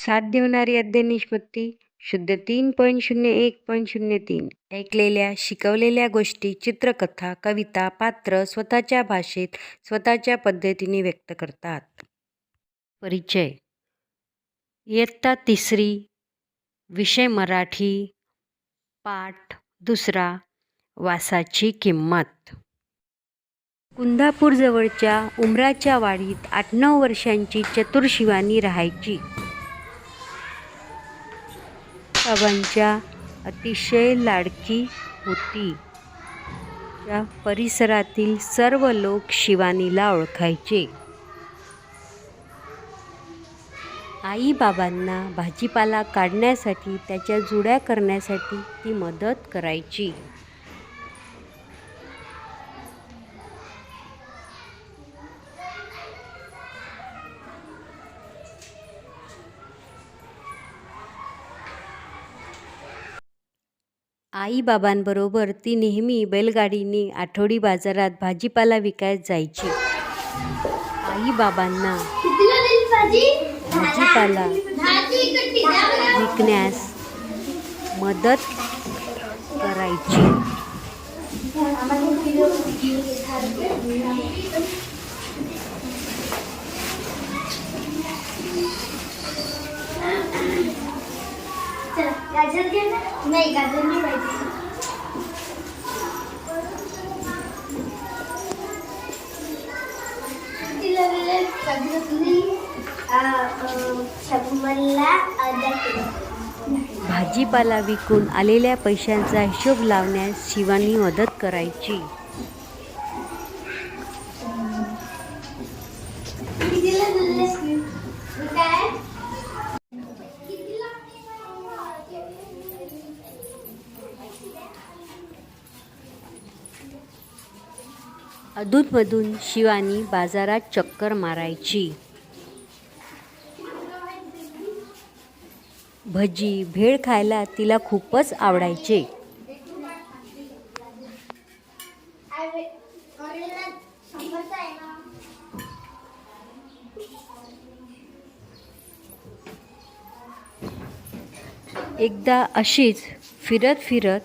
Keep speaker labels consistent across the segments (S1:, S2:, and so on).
S1: साथ देवणारी अद्यनिष्पत्ती शुद्ध 3.01.03 ऐकलेल्या शिकवलेल्या गोष्टी चित्रकथा कविता पात्र स्वतःच्या भाषेत स्वतःच्या पद्धतीने व्यक्त करतात. परिचय. इयत्ता 3री, विषय मराठी, पाठ 2. वासाची किंमत. कुंदापूरजवळच्या उमराच्या वाडीत 8-9 वर्षांची चतुर शिवानी राहायची. बाबांच्या अतिशय लाडकी होती. त्या परिसरातील सर्व लोक शिवानीला ओळखायचे. आई बाबांना भाजीपाला काढण्यासाठी त्याच्या जुड्या करण्यासाठी ती मदत करायची. आई बाबांबरोबर ती नेहमी बैलगाडीने आठवडी बाजारात भाजीपाला विकायला जायची. आई बाबांना भाजीपाला विकण्यास मदत करायची.
S2: गाजर नाही पाहिजे.
S1: भाजीपाला विकून आलेल्या पैशांचा हिशोब लावण्यास शिवानी मदत करायची. अधूनमधून शिवानी बाजारात चक्कर मारायची. भजी भेळ खायला तिला खूपच आवडायचे. एकदा अशीच फिरत फिरत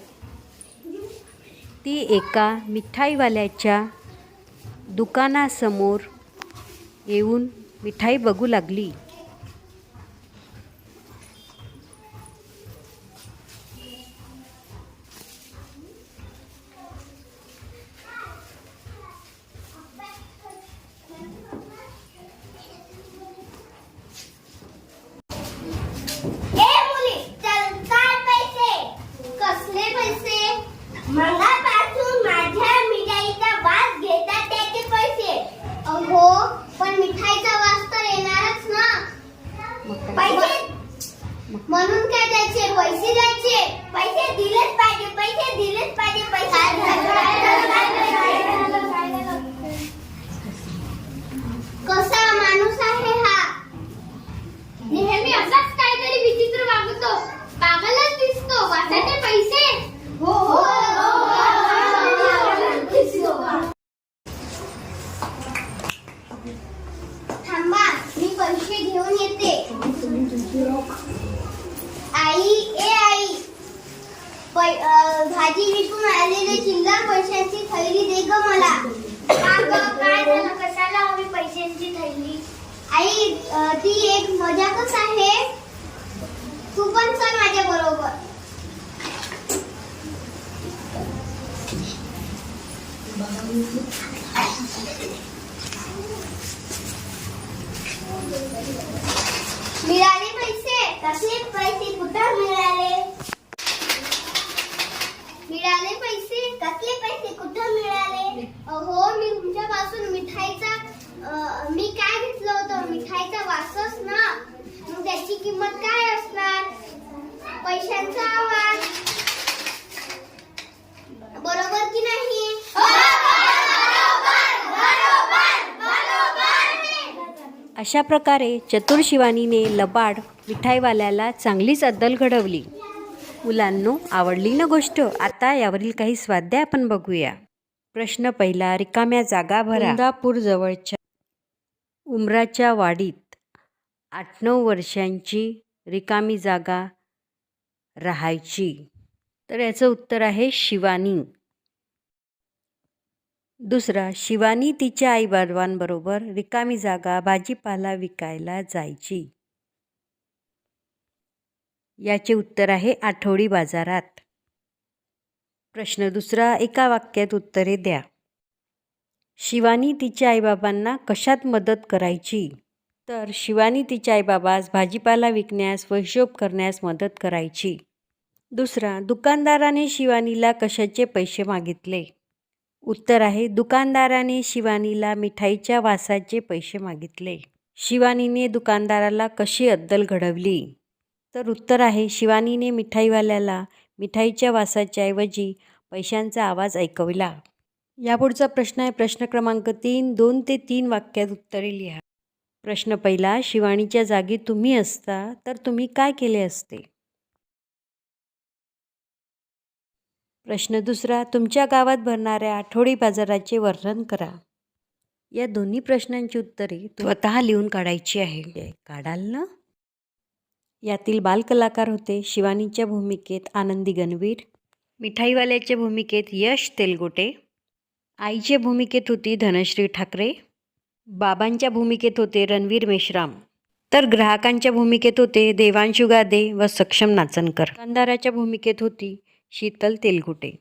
S1: ती एका मिठाईवाल्याच्या दुकानासमोर येऊन मिठाई बघू लागली.
S2: मंगापासून माझ्या मिठाईचा वास घेतात त्याचे पैसे. अहो पण मिठाईचा वास तर येणारच ना. पैसे म्हणून काय त्याचे पैसे द्यायचे. पैसे दिलेच पाहिजे. पैसे दिलेच पाहिजे. कसा माणूस आहे हा. नेहमी असाच काहीतरी विचित्र वागतो. पागलच दिसतो. वासाचे पैसे. हो हो थांबा मी पैसे घेऊन येते. आई भाजी विकून आलेले चिल्लर पैशांची थैली दे ग मला. काय झालं. कशाला हवी पैशांची थैली. आई ती एक मजाकच आहे. तू पण चल माझ्या बरोबर. मिळाले पैसे. कसले पैसे. कुठं मिळाले. मिळाले पैसे. कसले पैसे. कुठं मिळाले. अहो मी तुमच्यापासून मिठाईचा मी काय घेतलं होतं. मिठाईचा वासच ना. मग त्याची किंमत काय असणार. पैशांचा आवाज. बरोबर की नाही.
S1: अशा प्रकारे चतुर शिवानीने लबाड मिठाईवाल्याला चांगलीच अद्दल घडवली. मुलांनो, आवडली ना गोष्ट. आता यावरील काही स्वाध्याय आपण बघूया. प्रश्न पहिला. रिकाम्या जागा भरा. कुंदापूरजवळच्या उमराच्या वाडीत 8-9 वर्षांची रिकामी जागा राहायची? तर याचं उत्तर आहे शिवानी. दुसरा, शिवानी तिच्या आईबाबांबरोबर रिकामी जागा भाजीपाला विकायला जायची. याचे उत्तर आहे आठवडी बाजारात. प्रश्न दुसरा, एका वाक्यात उत्तरे द्या. शिवानी तिच्या आईबाबांना कशात मदत करायची? तर शिवानी तिच्या आईबाबास भाजीपाला विकण्यास व हिशोब करण्यास मदत करायची. दुसरा, दुकानदाराने शिवानीला कशाचे पैसे मागितले? उत्तर आहे दुकानदाराने शिवानीला मिठाईच्या वासाचे पैसे मागितले. शिवानीने दुकानदाराला कशी अद्दल घडवली? तर उत्तर आहे शिवानीने मिठाईवाल्याला मिठाईच्या वासाच्या ऐवजी पैशांचा आवाज ऐकवला. यापुढचा प्रश्न आहे प्रश्न क्रमांक 3. 2 ते 3 वाक्यात उत्तरे लिहा. प्रश्न पहिला, शिवानीच्या जागी तुम्ही असता तर तुम्ही काय केले असते? प्रश्न दुसरा, तुमच्या गावात भरणाऱ्या आठवडी बाजाराचे वर्णन करा. या दोन्ही प्रश्नांची उत्तरे स्वतः लिहून काढायची आहे. काढाल ना? यातील बालकलाकार होते शिवानीच्या भूमिकेत आनंदी गणवीर, मिठाईवाल्याच्या भूमिकेत यश तेलगोटे, आईच्या भूमिकेत होती धनश्री ठाकरे, बाबांच्या भूमिकेत होते रणवीर मेश्राम, तर ग्राहकांच्या भूमिकेत होते देवांशू गादे व सक्षम नाचनकर. दुकानदाराच्या भूमिकेत होती शीतल तेलगुटे.